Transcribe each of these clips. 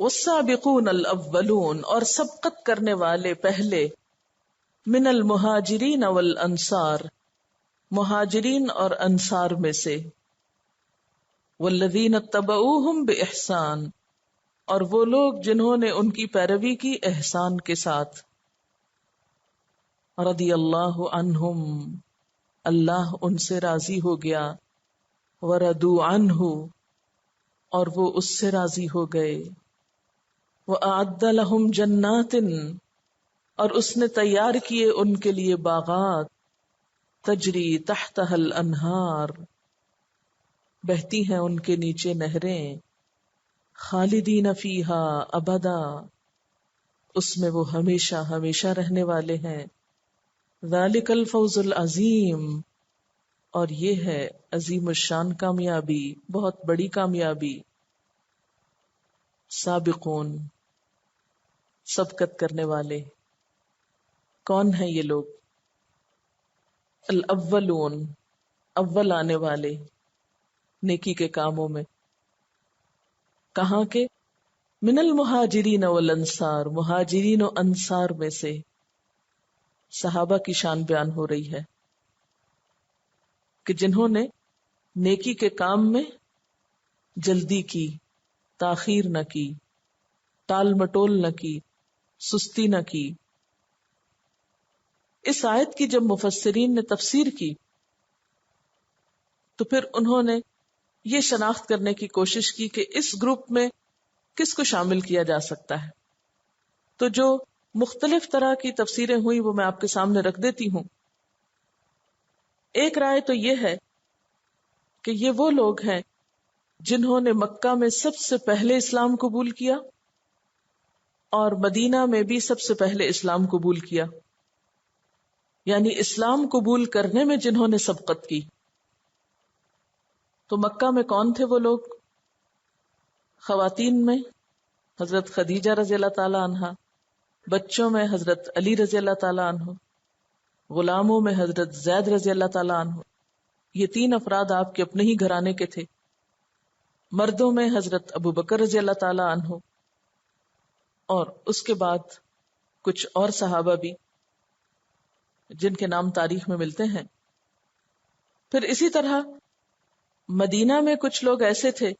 والسابقون الاولون، اور سبقت کرنے والے پہلے، من المہاجرین والانصار، مہاجرین اور انصار میں سے، والذین اتبعوہم باحسان، اور وہ لوگ جنہوں نے ان کی پیروی کی احسان کے ساتھ، رضی اللہ عنہم، اللہ ان سے راضی ہو گیا، ورضوا عنہ، اور وہ اس سے راضی ہو گئے، وأعد لهم جنات، اور اس نے تیار کیے ان کے لیے باغات، تجری تحتها الانہار، بہتی ہیں ان کے نیچے نہریں، خالدین فیہا ابدا، اس میں وہ ہمیشہ ہمیشہ رہنے والے ہیں، ذالک الفوز العظیم، اور یہ ہے عظیم الشان کامیابی، بہت بڑی کامیابی۔ سابقون، سبقت کرنے والے، کون ہیں یہ لوگ؟ الاولون، اول آنے والے نیکی کے کاموں میں، کہاں کے؟ من المہاجرین والانصار، مہاجرین و انصار میں سے۔ صحابہ کی شان بیان ہو رہی ہے کہ جنہوں نے نیکی کے کام میں جلدی کی، تاخیر نہ کی، ٹال مٹول نہ کی، سستی نہ کی۔ اس آیت کی جب مفسرین نے تفسیر کی تو پھر انہوں نے یہ شناخت کرنے کی کوشش کی کہ اس گروپ میں کس کو شامل کیا جا سکتا ہے۔ تو جو مختلف طرح کی تفسیریں ہوئی وہ میں آپ کے سامنے رکھ دیتی ہوں۔ ایک رائے تو یہ ہے کہ یہ وہ لوگ ہیں جنہوں نے مکہ میں سب سے پہلے اسلام قبول کیا اور مدینہ میں بھی سب سے پہلے اسلام قبول کیا، یعنی اسلام قبول کرنے میں جنہوں نے سبقت کی۔ تو مکہ میں کون تھے وہ لوگ؟ خواتین میں حضرت خدیجہ رضی اللہ تعالی عنہا، بچوں میں حضرت علی رضی اللہ تعالی عنہ، غلاموں میں حضرت زید رضی اللہ تعالی عنہ۔ یہ تین افراد آپ کے اپنے ہی گھرانے کے تھے۔ مردوں میں حضرت ابو بکر رضی اللہ تعالی عنہ، اور اس کے بعد کچھ اور صحابہ بھی جن کے نام تاریخ میں ملتے ہیں۔ پھر اسی طرح مدینہ میں کچھ لوگ ایسے تھے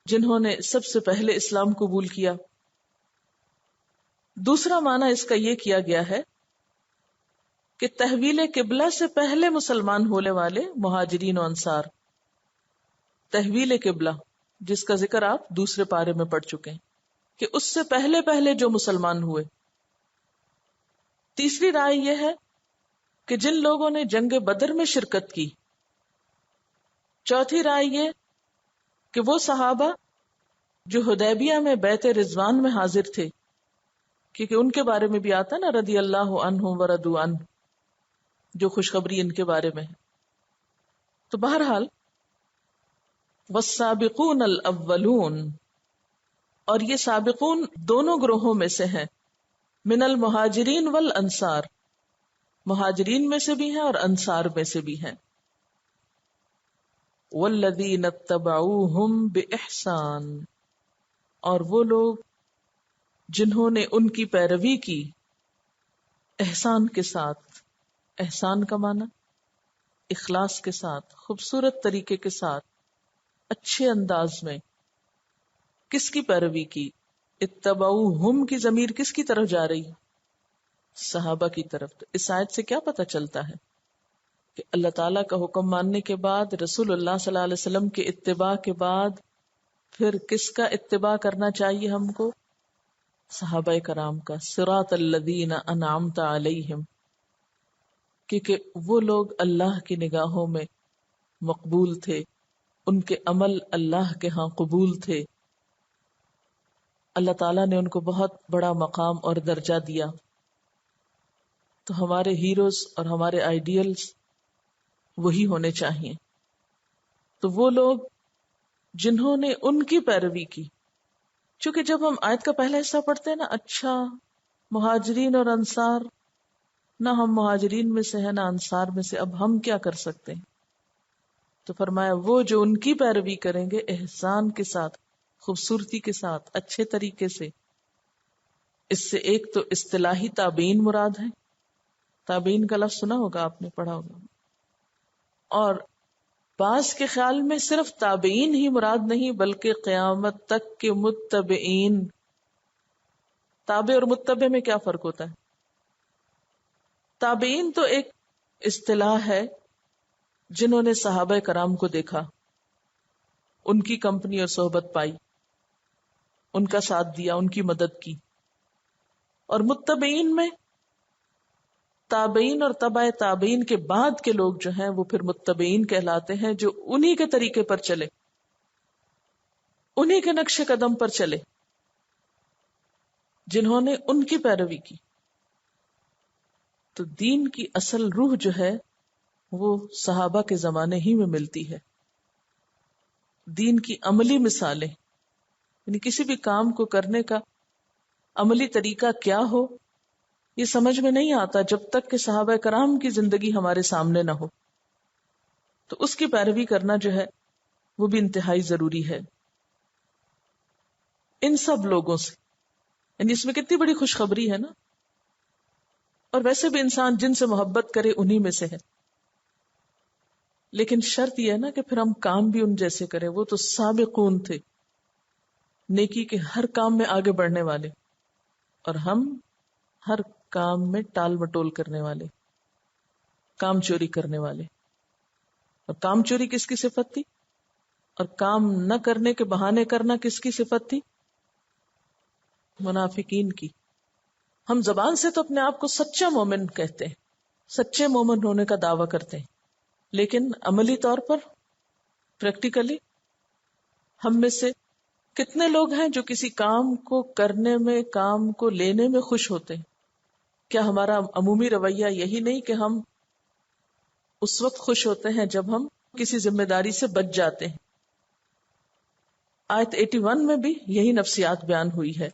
جنہوں نے سب سے پہلے اسلام قبول کیا۔ دوسرا معنی اس کا یہ کیا گیا ہے کہ تحویل قبلہ سے پہلے مسلمان ہونے والے مہاجرین و انصار، تحویل قبلہ جس کا ذکر آپ دوسرے پارے میں پڑھ چکے ہیں کہ اس سے پہلے پہلے جو مسلمان ہوئے۔ تیسری رائے یہ ہے کہ جن لوگوں نے جنگ بدر میں شرکت کی۔ چوتھی رائے یہ کہ وہ صحابہ جو حدیبیہ میں بیعت رضوان میں حاضر تھے، کیونکہ ان کے بارے میں بھی آتا ہے نا رضی اللہ عنہم ورضوا عنہ، جو خوشخبری ان کے بارے میں ہے۔ تو بہرحال والسابقون الاولون، اور یہ سابقون دونوں گروہوں میں سے ہیں، من المہاجرین والانصار، مہاجرین میں سے بھی ہیں اور انصار میں سے بھی ہیں۔ والذین اتبعوہم باحسان، اور وہ لوگ جنہوں نے ان کی پیروی کی احسان کے ساتھ۔ احسان کا معنی اخلاص کے ساتھ، خوبصورت طریقے کے ساتھ، اچھے انداز میں۔ کس کی پیروی کی؟ اتبعوہم کی ضمیر کس کی طرف جا رہی؟ صحابہ کی طرف۔ تو اس آیت سے کیا پتہ چلتا ہے کہ اللہ تعالیٰ کا حکم ماننے کے بعد، رسول اللہ صلی اللہ علیہ وسلم کے اتباع کے بعد پھر کس کا اتباع کرنا چاہیے ہم کو؟ صحابہ کرام کا، صراط الذین انعمت علیہم، کیونکہ وہ لوگ اللہ کی نگاہوں میں مقبول تھے، ان کے عمل اللہ کے ہاں قبول تھے، اللہ تعالیٰ نے ان کو بہت بڑا مقام اور درجہ دیا۔ تو ہمارے ہیروز اور ہمارے آئیڈیلز وہی ہونے چاہیے۔ تو وہ لوگ جنہوں نے ان کی پیروی کی، چونکہ جب ہم آیت کا پہلا حصہ پڑھتے ہیں نا، اچھا مہاجرین اور انصار، نہ ہم مہاجرین میں سے ہیں نہ انصار میں سے، اب ہم کیا کر سکتے ہیں؟ تو فرمایا وہ جو ان کی پیروی کریں گے احسان کے ساتھ، خوبصورتی کے ساتھ اچھے طریقے سے. اس سے ایک تو اصطلاحی تابعین مراد ہے. تابعین کا لفظ سنا ہوگا آپ نے، پڑھا ہوگا. اور بعض کے خیال میں صرف تابعین ہی مراد نہیں بلکہ قیامت تک کے متبعین. تابع اور متبع میں کیا فرق ہوتا ہے؟ تابعین تو ایک اصطلاح ہے جنہوں نے صحابہ کرام کو دیکھا، ان کی کمپنی اور صحبت پائی، ان کا ساتھ دیا، ان کی مدد کی. اور متبعین میں تابعین اور تبع تابعین کے بعد کے لوگ جو ہیں وہ پھر متبعین کہلاتے ہیں، جو انہی کے طریقے پر چلے، انہی کے نقش قدم پر چلے، جنہوں نے ان کی پیروی کی. تو دین کی اصل روح جو ہے وہ صحابہ کے زمانے ہی میں ملتی ہے. دین کی عملی مثالیں، یعنی کسی بھی کام کو کرنے کا عملی طریقہ کیا ہو یہ سمجھ میں نہیں آتا جب تک کہ صحابہ کرام کی زندگی ہمارے سامنے نہ ہو. تو اس کی پیروی کرنا جو ہے وہ بھی انتہائی ضروری ہے. ان سب لوگوں سے، یعنی اس میں کتنی بڑی خوشخبری ہے نا. اور ویسے بھی انسان جن سے محبت کرے انہی میں سے ہے، لیکن شرط یہ ہے نا کہ پھر ہم کام بھی ان جیسے کریں. وہ تو سابقون تھے، نیکی کے ہر کام میں آگے بڑھنے والے، اور ہم ہر کام میں ٹال مٹول کرنے والے، کام چوری کرنے والے. اور کام چوری کس کی صفت تھی؟ اور کام نہ کرنے کے بہانے کرنا کس کی صفت تھی؟ منافقین کی. ہم زبان سے تو اپنے آپ کو سچا مومن کہتے ہیں، سچے مومن ہونے کا دعویٰ کرتے ہیں، لیکن عملی طور پر پریکٹیکلی ہم میں سے کتنے لوگ ہیں جو کسی کام کو کرنے میں، کام کو لینے میں خوش ہوتے ہیں؟ کیا ہمارا عمومی رویہ یہی نہیں کہ ہم اس وقت خوش ہوتے ہیں جب ہم کسی ذمہ داری سے بچ جاتے ہیں؟ آیت 81 میں بھی یہی نفسیات بیان ہوئی ہے.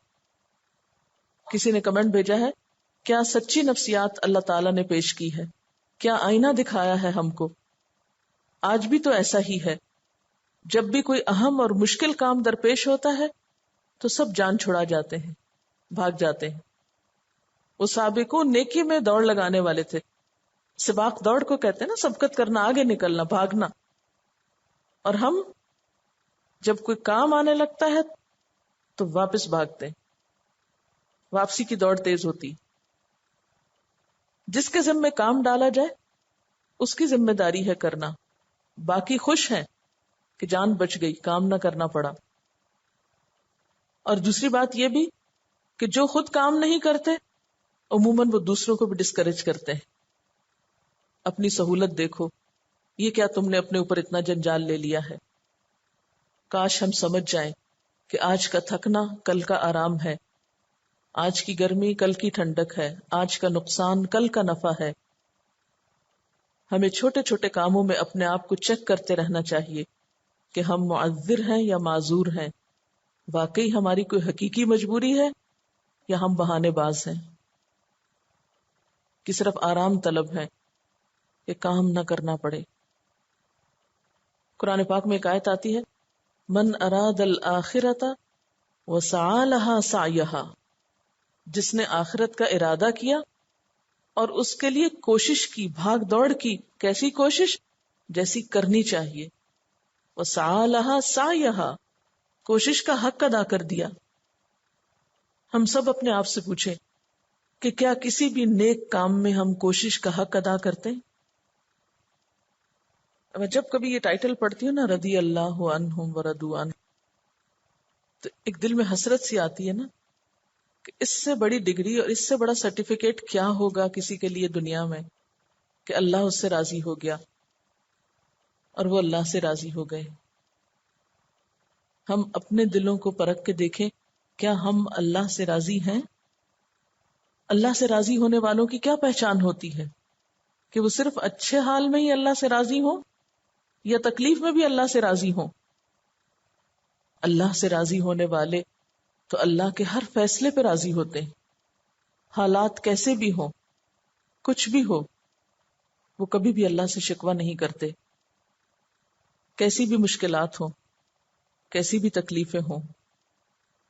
کسی نے کمنٹ بھیجا ہے، کیا سچی نفسیات اللہ تعالیٰ نے پیش کی ہے؟ کیا آئینہ دکھایا ہے ہم کو؟ آج بھی تو ایسا ہی ہے. جب بھی کوئی اہم اور مشکل کام درپیش ہوتا ہے تو سب جان چھڑا جاتے ہیں، بھاگ جاتے ہیں. وہ سابقون نیکی میں دوڑ لگانے والے تھے. سباق دوڑ کو کہتے ہیں نا، سبقت کرنا، آگے نکلنا، بھاگنا. اور ہم جب کوئی کام آنے لگتا ہے تو واپس بھاگتے ہیں، واپسی کی دوڑ تیز ہوتی. جس کے ذمہ کام ڈالا جائے اس کی ذمہ داری ہے کرنا، باقی خوش ہیں کہ جان بچ گئی، کام نہ کرنا پڑا. اور دوسری بات یہ بھی کہ جو خود کام نہیں کرتے عموماً وہ دوسروں کو بھی ڈسکریج کرتے ہیں. اپنی سہولت دیکھو، یہ کیا تم نے اپنے اوپر اتنا جنجال لے لیا ہے. کاش ہم سمجھ جائیں کہ آج کا تھکنا کل کا آرام ہے، آج کی گرمی کل کی ٹھنڈک ہے، آج کا نقصان کل کا نفع ہے. ہمیں چھوٹے چھوٹے کاموں میں اپنے آپ کو چیک کرتے رہنا چاہیے کہ ہم معذر ہیں یا معذور ہیں. واقعی ہماری کوئی حقیقی مجبوری ہے یا ہم بہانے باز ہیں کہ صرف آرام طلب ہے کہ کام نہ کرنا پڑے. قرآن پاک میں ایک آیت آتی ہے، من اراد الآخرۃ وسعی لہا سعیہا، جس نے آخرت کا ارادہ کیا اور اس کے لیے کوشش کی، بھاگ دوڑ کی. کیسی کوشش؟ جیسی کرنی چاہیے. وسعی لہا سعیہا، کوشش کا حق ادا کر دیا. ہم سب اپنے آپ سے پوچھیں کہ کیا کسی بھی نیک کام میں ہم کوشش کا حق ادا کرتے ہیں؟ میں جب کبھی یہ ٹائٹل پڑھتی ہوں نا، رضی اللہ عنہم ورضوا عنہ، تو ایک دل میں حسرت سی آتی ہے نا کہ اس سے بڑی ڈگری اور اس سے بڑا سرٹیفکیٹ کیا ہوگا کسی کے لیے دنیا میں کہ اللہ اس سے راضی ہو گیا اور وہ اللہ سے راضی ہو گئے. ہم اپنے دلوں کو پرکھ کے دیکھیں، کیا ہم اللہ سے راضی ہیں؟ اللہ سے راضی ہونے والوں کی کیا پہچان ہوتی ہے؟ کہ وہ صرف اچھے حال میں ہی اللہ سے راضی ہوں یا تکلیف میں بھی اللہ سے راضی ہوں؟ اللہ سے راضی ہونے والے تو اللہ کے ہر فیصلے پہ راضی ہوتے ہیں. حالات کیسے بھی ہوں، کچھ بھی ہو، وہ کبھی بھی اللہ سے شکوہ نہیں کرتے. کیسی بھی مشکلات ہوں، کیسی بھی تکلیفیں ہوں،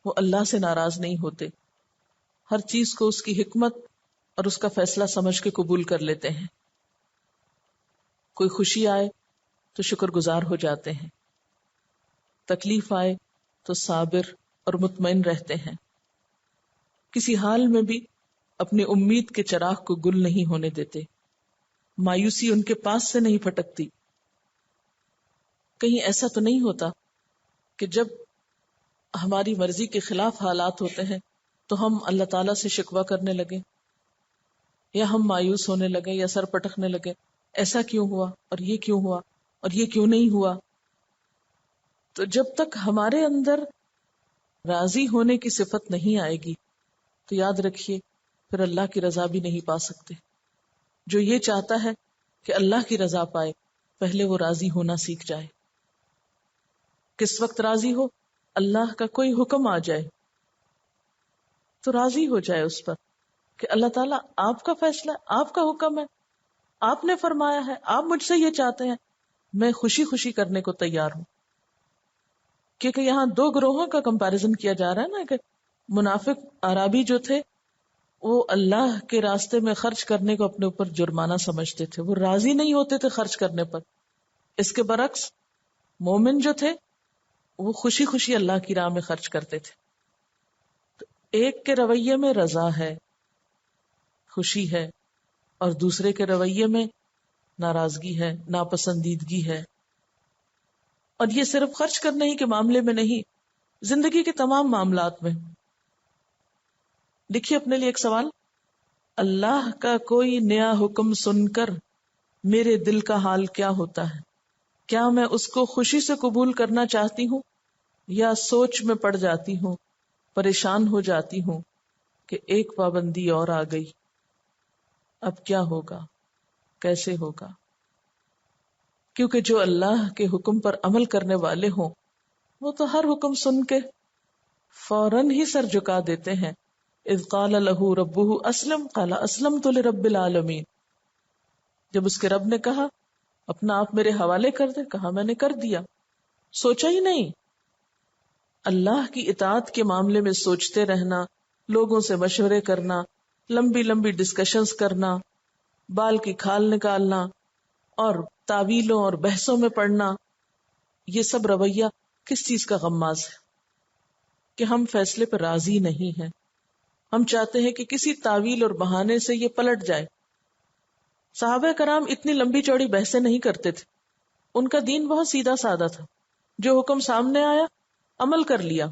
وہ اللہ سے ناراض نہیں ہوتے، ہر چیز کو اس کی حکمت اور اس کا فیصلہ سمجھ کے قبول کر لیتے ہیں. کوئی خوشی آئے تو شکر گزار ہو جاتے ہیں، تکلیف آئے تو صابر اور مطمئن رہتے ہیں. کسی حال میں بھی اپنی امید کے چراغ کو گل نہیں ہونے دیتے، مایوسی ان کے پاس سے نہیں پھٹکتی. کہیں ایسا تو نہیں ہوتا کہ جب ہماری مرضی کے خلاف حالات ہوتے ہیں تو ہم اللہ تعالیٰ سے شکوہ کرنے لگے، یا ہم مایوس ہونے لگے، یا سر پٹکنے لگے، ایسا کیوں ہوا اور یہ کیوں ہوا اور یہ کیوں نہیں ہوا. تو جب تک ہمارے اندر راضی ہونے کی صفت نہیں آئے گی تو یاد رکھیے پھر اللہ کی رضا بھی نہیں پا سکتے. جو یہ چاہتا ہے کہ اللہ کی رضا پائے، پہلے وہ راضی ہونا سیکھ جائے. کس وقت راضی ہو؟ اللہ کا کوئی حکم آ جائے تو راضی ہو جائے اس پر کہ اللہ تعالیٰ آپ کا فیصلہ ہے، آپ کا حکم ہے، آپ نے فرمایا ہے، آپ مجھ سے یہ چاہتے ہیں، میں خوشی خوشی کرنے کو تیار ہوں. کیونکہ یہاں دو گروہوں کا کمپیرزن کیا جا رہا ہے نا، کہ منافق عربی جو تھے وہ اللہ کے راستے میں خرچ کرنے کو اپنے اوپر جرمانہ سمجھتے تھے، وہ راضی نہیں ہوتے تھے خرچ کرنے پر. اس کے برعکس مومن جو تھے وہ خوشی خوشی اللہ کی راہ میں خرچ کرتے تھے. تو ایک کے رویے میں رضا ہے، خوشی ہے، اور دوسرے کے رویے میں ناراضگی ہے، ناپسندیدگی ہے. اور یہ صرف خرچ کرنے ہی کے معاملے میں نہیں، زندگی کے تمام معاملات میں. لکھیے اپنے لیے ایک سوال: اللہ کا کوئی نیا حکم سن کر میرے دل کا حال کیا ہوتا ہے؟ کیا میں اس کو خوشی سے قبول کرنا چاہتی ہوں یا سوچ میں پڑ جاتی ہوں، پریشان ہو جاتی ہوں کہ ایک پابندی اور آ گئی، اب کیا ہوگا، کیسے ہوگا؟ کیونکہ جو اللہ کے حکم پر عمل کرنے والے ہوں وہ تو ہر حکم سن کے فوراً ہی سر جھکا دیتے ہیں. اذ قال له ربه اسلم قال اسلمت لرب العالمین. جب اس کے رب نے کہا اپنا آپ میرے حوالے کر دے، کہا میں نے کر دیا، سوچا ہی نہیں. اللہ کی اطاعت کے معاملے میں سوچتے رہنا، لوگوں سے مشورے کرنا، لمبی لمبی ڈسکشنز کرنا، بال کی کھال نکالنا اور تعویلوں اور بحثوں میں پڑنا، یہ سب رویہ کس چیز کا غماز ہے؟ کہ ہم فیصلے پر راضی نہیں ہیں. ہم چاہتے ہیں کہ کسی تعویل اور بہانے سے یہ پلٹ جائے. صحابہ کرام اتنی لمبی چوڑی بحثیں نہیں کرتے تھے، ان کا دین بہت سیدھا سادہ تھا. جو حکم سامنے آیا عمل کر لیا.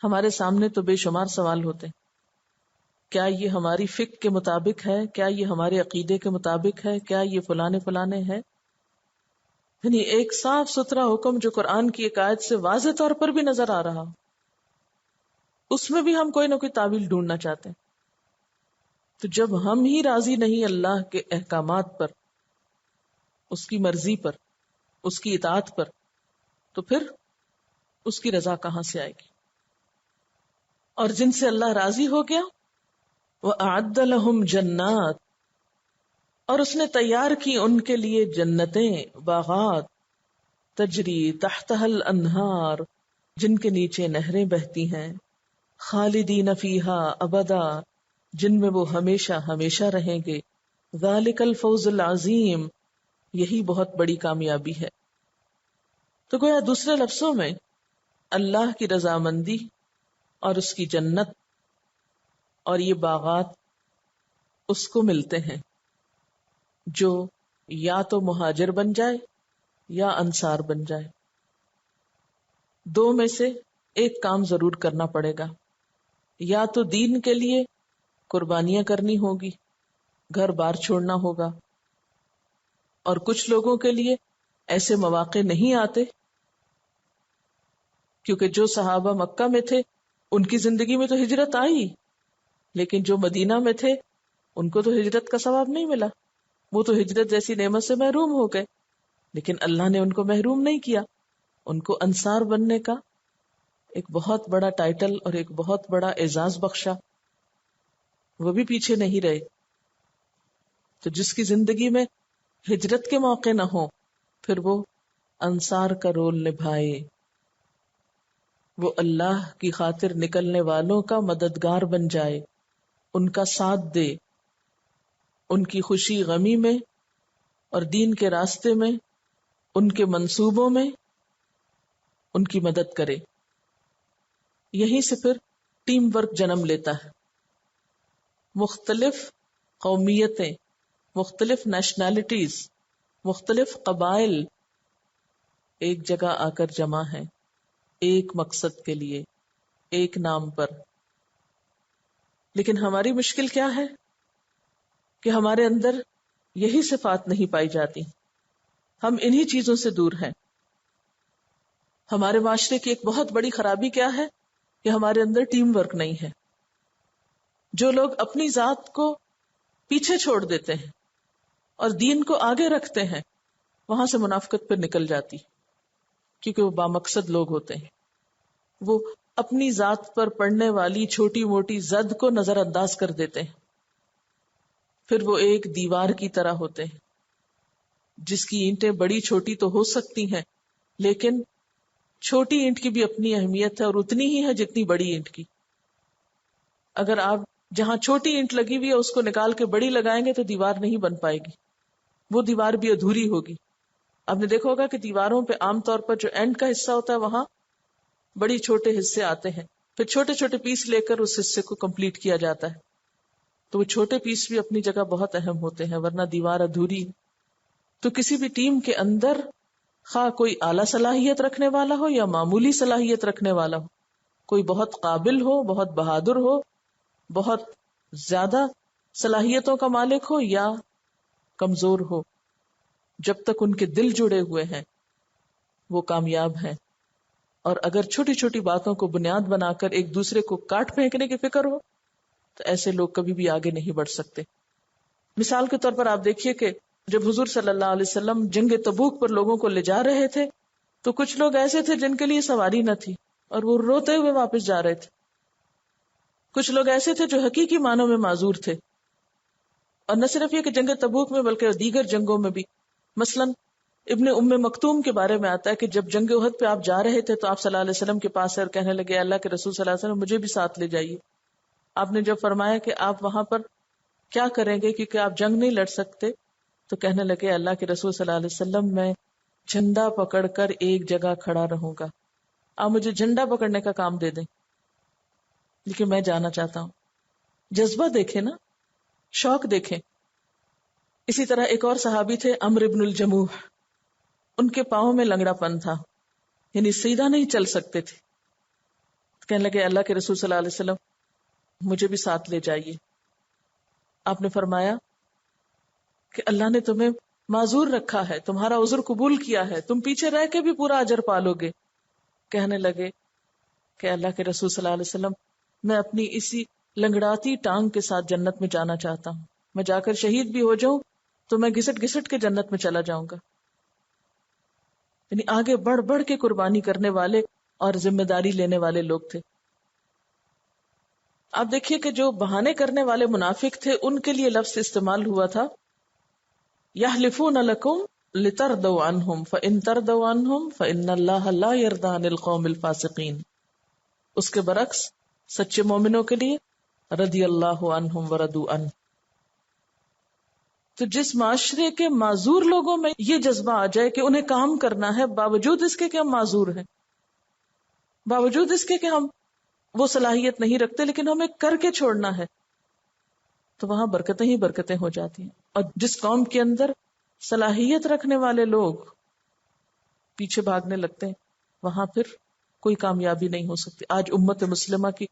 ہمارے سامنے تو بے شمار سوال ہوتے ہیں، کیا یہ ہماری فقہ کے مطابق ہے؟ کیا یہ ہمارے عقیدے کے مطابق ہے؟ کیا یہ فلانے فلانے ہے؟ یعنی ایک صاف ستھرا حکم جو قرآن کی ایک آیت سے واضح طور پر بھی نظر آ رہا، اس میں بھی ہم کوئی نہ کوئی تعویل ڈھونڈنا چاہتے ہیں. تو جب ہم ہی راضی نہیں اللہ کے احکامات پر، اس کی مرضی پر، اس کی اطاعت پر، تو پھر اس کی رضا کہاں سے آئے گی؟ اور جن سے اللہ راضی ہو گیا، وَأَعَدَّ لَهُمْ جَنَّاتٍ، اور اس نے تیار کی ان کے لیے جنتیں، باغات، تجری تحتها الانہار، جن کے نیچے نہریں بہتی ہیں، خالدین فیہا ابدا، جن میں وہ ہمیشہ ہمیشہ رہیں گے. ذالک الفوز العظیم، یہی بہت بڑی کامیابی ہے. تو گویا دوسرے لفظوں میں اللہ کی رضامندی اور اس کی جنت اور یہ باغات اس کو ملتے ہیں جو یا تو مہاجر بن جائے یا انصار بن جائے. دو میں سے ایک کام ضرور کرنا پڑے گا، یا تو دین کے لیے قربانیاں کرنی ہوگی، گھر بار چھوڑنا ہوگا. اور کچھ لوگوں کے لیے ایسے مواقع نہیں آتے، کیونکہ جو صحابہ مکہ میں تھے ان کی زندگی میں تو ہجرت آئی، لیکن جو مدینہ میں تھے ان کو تو ہجرت کا ثواب نہیں ملا، وہ تو ہجرت جیسی نعمت سے محروم ہو گئے. لیکن اللہ نے ان کو محروم نہیں کیا، ان کو انصار بننے کا ایک بہت بڑا ٹائٹل اور ایک بہت بڑا اعزاز بخشا، وہ بھی پیچھے نہیں رہے. تو جس کی زندگی میں ہجرت کے موقع نہ ہو پھر وہ انصار کا رول نبھائے، وہ اللہ کی خاطر نکلنے والوں کا مددگار بن جائے، ان کا ساتھ دے، ان کی خوشی غمی میں اور دین کے راستے میں، ان کے منصوبوں میں ان کی مدد کرے۔ یہیں سے پھر ٹیم ورک جنم لیتا ہے۔ مختلف قومیتیں، مختلف نیشنلٹیز، مختلف قبائل ایک جگہ آ کر جمع ہیں ایک مقصد کے لیے، ایک نام پر۔ لیکن ہماری مشکل کیا ہے کہ ہمارے اندر یہی صفات نہیں پائی جاتی، ہم انہی چیزوں سے دور ہیں۔ ہمارے معاشرے کی ایک بہت بڑی خرابی کیا ہے کہ ہمارے اندر ٹیم ورک نہیں ہے۔ جو لوگ اپنی ذات کو پیچھے چھوڑ دیتے ہیں اور دین کو آگے رکھتے ہیں، وہاں سے منافقت پھر نکل جاتی، کیونکہ وہ بامقصد لوگ ہوتے ہیں۔ وہ اپنی ذات پر پڑنے والی چھوٹی موٹی زد کو نظر انداز کر دیتے ہیں، پھر وہ ایک دیوار کی طرح ہوتے ہیں جس کی اینٹیں بڑی چھوٹی تو ہو سکتی ہیں، لیکن چھوٹی اینٹ کی بھی اپنی اہمیت ہے اور اتنی ہی ہے جتنی بڑی اینٹ کی۔ اگر آپ جہاں چھوٹی اینٹ لگی ہوئی ہے اس کو نکال کے بڑی لگائیں گے تو دیوار نہیں بن پائے گی، وہ دیوار بھی ادھوری ہوگی۔ آپ نے دیکھا ہوگا کہ دیواروں پہ عام طور پر جو اینڈ کا حصہ ہوتا ہے وہاں بڑی چھوٹے حصے آتے ہیں، پھر چھوٹے چھوٹے پیس لے کر اس حصے کو کمپلیٹ کیا جاتا ہے۔ تو وہ چھوٹے پیس بھی اپنی جگہ بہت اہم ہوتے ہیں، ورنہ دیوار ادھوری۔ تو کسی بھی ٹیم کے اندر خواہ کوئی اعلیٰ صلاحیت رکھنے والا ہو یا معمولی صلاحیت رکھنے والا ہو، کوئی بہت قابل ہو، بہت بہادر ہو، بہت زیادہ صلاحیتوں کا مالک ہو یا کمزور ہو، جب تک ان کے دل جڑے ہوئے ہیں وہ کامیاب ہیں۔ اور اگر چھوٹی چھوٹی باتوں کو بنیاد بنا کر ایک دوسرے کو کاٹ پھینکنے کی فکر ہو تو ایسے لوگ کبھی بھی آگے نہیں بڑھ سکتے۔ مثال کے طور پر آپ دیکھیے کہ جب حضور صلی اللہ علیہ وسلم جنگ تبوک پر لوگوں کو لے جا رہے تھے تو کچھ لوگ ایسے تھے جن کے لیے سواری نہ تھی اور وہ روتے ہوئے واپس جا رہے تھے۔ کچھ لوگ ایسے تھے جو حقیقی معنوں میں معذور تھے، اور نہ صرف یہ کہ جنگ تبوک میں بلکہ دیگر جنگوں میں بھی۔ مثلا ابن ام مکتوم کے بارے میں آتا ہے کہ جب جنگ احد پہ آپ جا رہے تھے تو آپ صلی اللہ علیہ وسلم کے پاس اور کہنے لگے اللہ کے رسول صلی اللہ علیہ وسلم مجھے بھی ساتھ لے جائیے۔ آپ نے جب فرمایا کہ آپ وہاں پر کیا کریں گے کیونکہ آپ جنگ نہیں لڑ سکتے، تو کہنے لگے اللہ کے رسول صلی اللہ علیہ وسلم میں جھنڈا پکڑ کر ایک جگہ کھڑا رہوں گا، آپ مجھے جھنڈا پکڑنے کا کام دے دیں، لیکن میں جانا چاہتا ہوں۔ جذبہ دیکھیں نا، شوق دیکھیں۔ اسی طرح ایک اور صحابی تھے عمرو بن الجموح، ان کے پاؤں میں لنگڑا پن تھا، یعنی سیدھا نہیں چل سکتے تھے۔ کہنے لگے اللہ کے رسول صلی اللہ علیہ وسلم مجھے بھی ساتھ لے جائیے۔ آپ نے فرمایا کہ اللہ نے تمہیں معذور رکھا ہے، تمہارا عذر قبول کیا ہے، تم پیچھے رہ کے بھی پورا اجر پالو گے۔ کہنے لگے کہ اللہ کے رسول صلی اللہ علیہ وسلم میں اپنی اسی لنگڑاتی ٹانگ کے ساتھ جنت میں جانا چاہتا ہوں، میں جا کر شہید بھی ہو جاؤں تو میں گھسٹ گھسٹ کے جنت میں چلا جاؤں گا۔ یعنی آگے بڑھ بڑھ کے قربانی کرنے والے اور ذمہ داری لینے والے لوگ تھے۔ آپ دیکھیے کہ جو بہانے کرنے والے منافق تھے ان کے لیے لفظ استعمال ہوا تھا یحلفون لکم لترضوا عنہم فإن ترضوا عنہم فإن اللہ لا یرضی عن القوم الفاسقین۔ اس کے برعکس سچے مومنوں کے لیے رضی اللہ عنہم ورضوا عنہ۔ تو جس معاشرے کے معذور لوگوں میں یہ جذبہ آ جائے کہ انہیں کام کرنا ہے باوجود اس کے کہ ہم معذور ہیں، باوجود اس کے کہ ہم وہ صلاحیت نہیں رکھتے لیکن ہمیں کر کے چھوڑنا ہے، تو وہاں برکتیں ہی برکتیں ہو جاتی ہیں۔ اور جس قوم کے اندر صلاحیت رکھنے والے لوگ پیچھے بھاگنے لگتے ہیں وہاں پھر کوئی کامیابی نہیں ہو سکتی۔ آج امت مسلمہ کی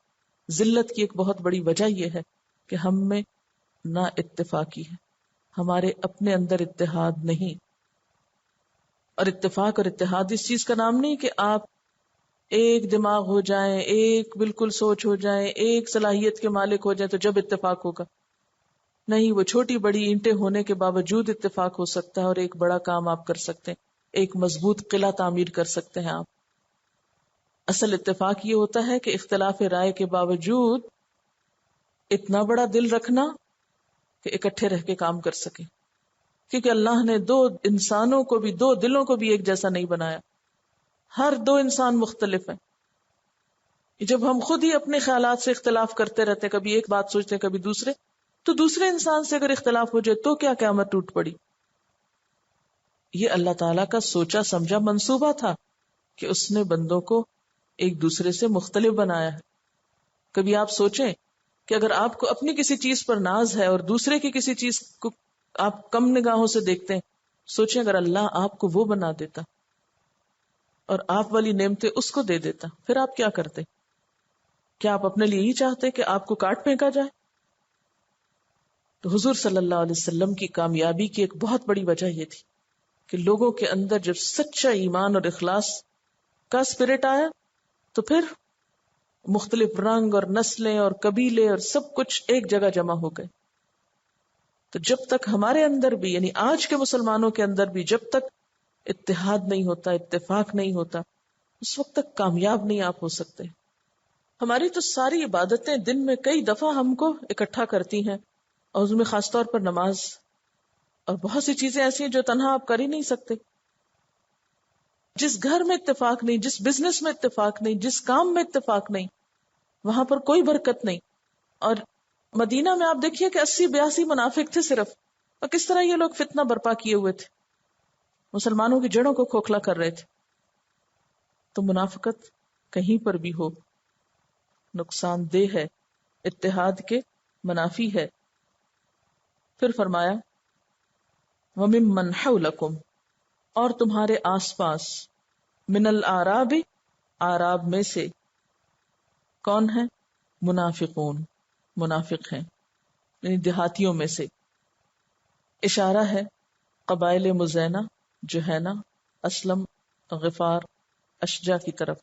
ذلت کی ایک بہت بڑی وجہ یہ ہے کہ ہم میں نا اتفاقی ہے، ہمارے اپنے اندر اتحاد نہیں۔ اور اتفاق اور اتحاد اس چیز کا نام نہیں کہ آپ ایک دماغ ہو جائیں، ایک بالکل سوچ ہو جائیں، ایک صلاحیت کے مالک ہو جائیں تو جب اتفاق ہوگا۔ نہیں، وہ چھوٹی بڑی اینٹیں ہونے کے باوجود اتفاق ہو سکتا ہے اور ایک بڑا کام آپ کر سکتے ہیں، ایک مضبوط قلعہ تعمیر کر سکتے ہیں آپ۔ اصل اتفاق یہ ہوتا ہے کہ اختلاف رائے کے باوجود اتنا بڑا دل رکھنا کہ اکٹھے رہ کے کام کر سکیں، کیونکہ اللہ نے دو انسانوں کو بھی، دو دلوں کو بھی ایک جیسا نہیں بنایا، ہر دو انسان مختلف ہیں۔ جب ہم خود ہی اپنے خیالات سے اختلاف کرتے رہتے، کبھی ایک بات سوچتے کبھی دوسرے، تو دوسرے انسان سے اگر اختلاف ہو جائے تو کیا قیامت ٹوٹ پڑی. یہ اللہ تعالیٰ کا سوچا سمجھا منصوبہ تھا کہ اس نے بندوں کو ایک دوسرے سے مختلف بنایا ہے. کبھی آپ سوچیں کہ اگر آپ کو اپنی کسی چیز پر ناز ہے اور دوسرے کی کسی چیز کو آپ کم نگاہوں سے دیکھتے ہیں، سوچیں اگر اللہ آپ کو وہ بنا دیتا اور آپ والی نعمتیں اس کو دے دیتا، پھر آپ کیا کرتے؟ کیا آپ اپنے لیے ہی چاہتے کہ آپ کو کاٹ پھینکا جائے؟ تو حضور صلی اللہ علیہ وسلم کی کامیابی کی ایک بہت بڑی وجہ یہ تھی کہ لوگوں کے اندر جب سچا ایمان اور اخلاص کا اسپرٹ آیا تو پھر مختلف رنگ اور نسلیں اور قبیلے اور سب کچھ ایک جگہ جمع ہو گئے. تو جب تک ہمارے اندر بھی، یعنی آج کے مسلمانوں کے اندر بھی جب تک اتحاد نہیں ہوتا، اتفاق نہیں ہوتا، اس وقت تک کامیاب نہیں آپ ہو سکتے. ہماری تو ساری عبادتیں دن میں کئی دفعہ ہم کو اکٹھا کرتی ہیں، اور اس میں خاص طور پر نماز اور بہت سی چیزیں ایسی ہیں جو تنہا آپ کر ہی نہیں سکتے. جس گھر میں اتفاق نہیں، جس بزنس میں اتفاق نہیں، جس کام میں اتفاق نہیں، وہاں پر کوئی برکت نہیں. اور مدینہ میں آپ دیکھیے کہ 80-82 منافق تھے صرف، اور کس طرح یہ لوگ فتنہ برپا کیے ہوئے تھے، مسلمانوں کی جڑوں کو کھوکھلا کر رہے تھے. تو منافقت کہیں پر بھی ہو نقصان دہ ہے، اتحاد کے منافی ہے. پھر فرمایا وَمِمَّنْ حَوْلَكُمْ، اور تمہارے آس پاس، من الاعراب، اعراب میں سے، کون ہے؟ منافقون، منافق ہیں، یعنی دیہاتیوں میں سے. اشارہ ہے قبائل مزینہ، جوہینہ، اسلم، غفار، اشجع کی طرف.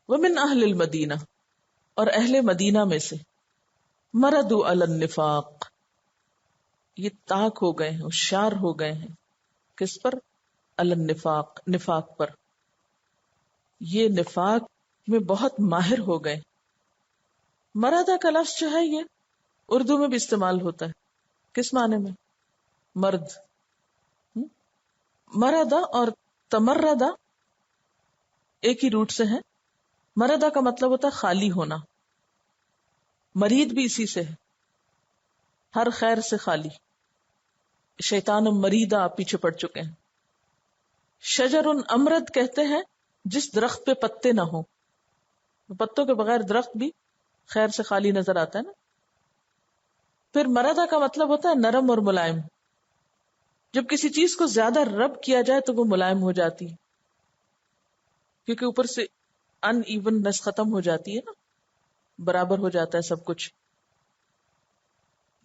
ومن اہل المدینہ، اور اہل مدینہ میں سے. مردوا علی النفاق، یہ طاق ہو گئے ہیں، ہوشیار ہو گئے ہیں. کس پر؟ علی النفاق، نفاق پر. یہ نفاق میں بہت ماہر ہو گئے. مردہ کا لفظ جو ہے یہ اردو میں بھی استعمال ہوتا ہے. کس معنی میں؟ مرد. مردہ اور تمردہ ایک ہی روٹ سے ہیں. مردہ کا مطلب ہوتا ہے خالی ہونا، مرید بھی اسی سے ہے، ہر خیر سے خالی. شیطان مریدہ آپ پیچھے پڑ چکے ہیں. شجر امرد کہتے ہیں جس درخت پہ پتے نہ ہو. پتوں کے بغیر درخت بھی خیر سے خالی نظر آتا ہے نا. پھر مردہ کا مطلب ہوتا ہے نرم اور ملائم. جب کسی چیز کو زیادہ رب کیا جائے تو وہ ملائم ہو جاتی ہے، کیونکہ اوپر سے ان ایوننس ختم ہو جاتی ہے نا، برابر ہو جاتا ہے سب کچھ.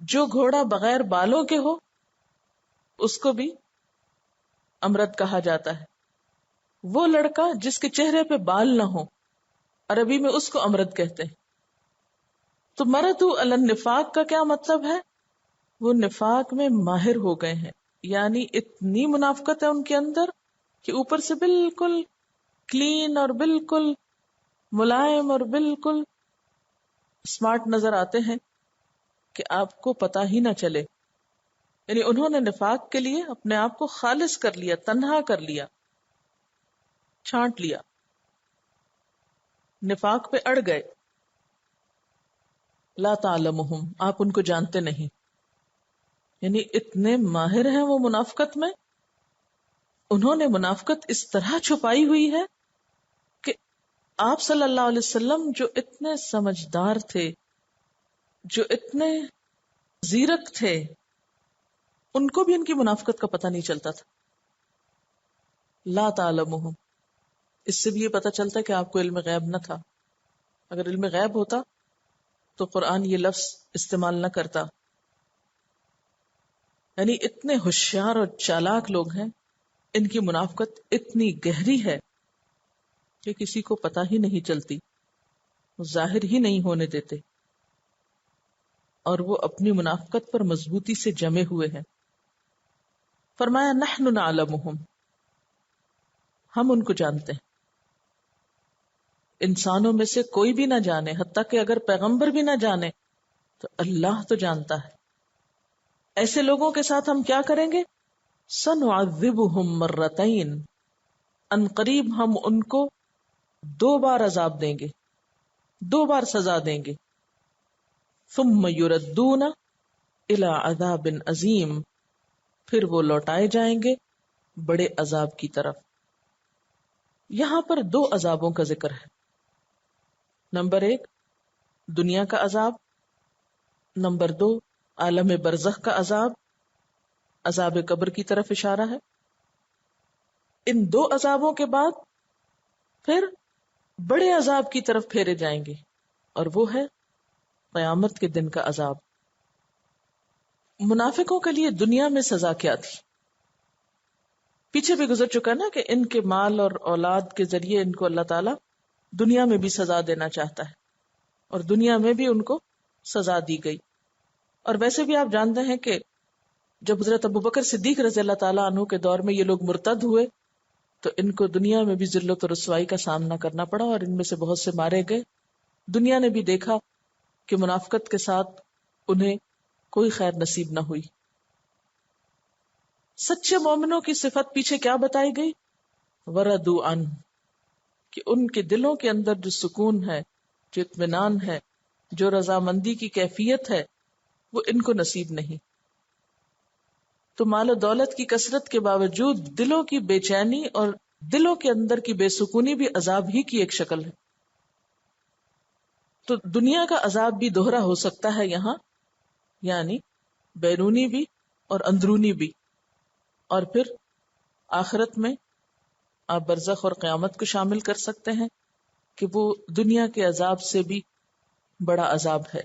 جو گھوڑا بغیر بالوں کے ہو اس کو بھی امرد کہا جاتا ہے. وہ لڑکا جس کے چہرے پہ بال نہ ہو، عربی میں اس کو امرد کہتے ہیں. تو مردو علی النفاق کا کیا مطلب ہے؟ وہ نفاق میں ماہر ہو گئے ہیں، یعنی اتنی منافقت ہے ان کے اندر کہ اوپر سے بالکل کلین اور بالکل ملائم اور بالکل اسمارٹ نظر آتے ہیں کہ آپ کو پتا ہی نہ چلے. یعنی انہوں نے نفاق کے لیے اپنے آپ کو خالص کر لیا، تنہا کر لیا، چھانٹ لیا، نفاق پہ اڑ گئے. لا تعلمہم، آپ ان کو جانتے نہیں. یعنی اتنے ماہر ہیں وہ منافقت میں، انہوں نے منافقت اس طرح چھپائی ہوئی ہے کہ آپ صلی اللہ علیہ وسلم جو اتنے سمجھدار تھے، جو اتنے زیرک تھے، ان کو بھی ان کی منافقت کا پتہ نہیں چلتا تھا. لا تعلمہم، اس سے بھی یہ پتہ چلتا ہے کہ آپ کو علم غیب نہ تھا. اگر علم غیب ہوتا تو قرآن یہ لفظ استعمال نہ کرتا. یعنی اتنے ہوشیار اور چالاک لوگ ہیں، ان کی منافقت اتنی گہری ہے کہ کسی کو پتہ ہی نہیں چلتی، ظاہر ہی نہیں ہونے دیتے، اور وہ اپنی منافقت پر مضبوطی سے جمے ہوئے ہیں. فرمایا نحن نعلمہم، ہم ان کو جانتے ہیں. انسانوں میں سے کوئی بھی نہ جانے، حتیٰ کہ اگر پیغمبر بھی نہ جانے تو اللہ تو جانتا ہے. ایسے لوگوں کے ساتھ ہم کیا کریں گے؟ سنعذبہم مرتین، ان قریب ہم ان کو 2 بار عذاب دیں گے. 2 بار سزا دیں گے. ثم یردون الی عذاب عظیم، پھر وہ لوٹائے جائیں گے بڑے عذاب کی طرف. یہاں پر 2 عذابوں کا ذکر ہے. نمبر 1 دنیا کا عذاب، نمبر 2 عالم برزخ کا عذاب. عذاب قبر کی طرف اشارہ ہے. ان 2 عذابوں کے بعد پھر بڑے عذاب کی طرف پھیرے جائیں گے، اور وہ ہے قیامت کے دن کا عذاب. منافقوں کے لیے دنیا میں سزا کیا تھی؟ پیچھے بھی گزر چکا نا کہ ان کے مال اور اولاد کے ذریعے ان کو اللہ تعالیٰ دنیا میں بھی سزا دینا چاہتا ہے، اور دنیا میں بھی ان کو سزا دی گئی. اور ویسے بھی آپ جانتے ہیں کہ جب حضرت ابوبکر صدیق رضی اللہ تعالیٰ عنہ کے دور میں یہ لوگ مرتد ہوئے تو ان کو دنیا میں بھی ذلت و رسوائی کا سامنا کرنا پڑا، اور ان میں سے بہت سے مارے گئے. دنیا نے بھی دیکھا کہ منافقت کے ساتھ انہیں کوئی خیر نصیب نہ ہوئی. سچے مومنوں کی صفت پیچھے کیا بتائی گئی؟ وردوا عنہ، کہ ان کے دلوں کے اندر جو سکون ہے، جو اطمینان ہے، جو رضامندی کی کیفیت ہے، وہ ان کو نصیب نہیں. تو مال و دولت کی کثرت کے باوجود دلوں کی بے چینی اور دلوں کے اندر کی بے سکونی بھی عذاب ہی کی ایک شکل ہے. تو دنیا کا عذاب بھی دوہرا ہو سکتا ہے یہاں، یعنی بیرونی بھی اور اندرونی بھی. اور پھر آخرت میں آپ برزخ اور قیامت کو شامل کر سکتے ہیں کہ وہ دنیا کے عذاب سے بھی بڑا عذاب ہے.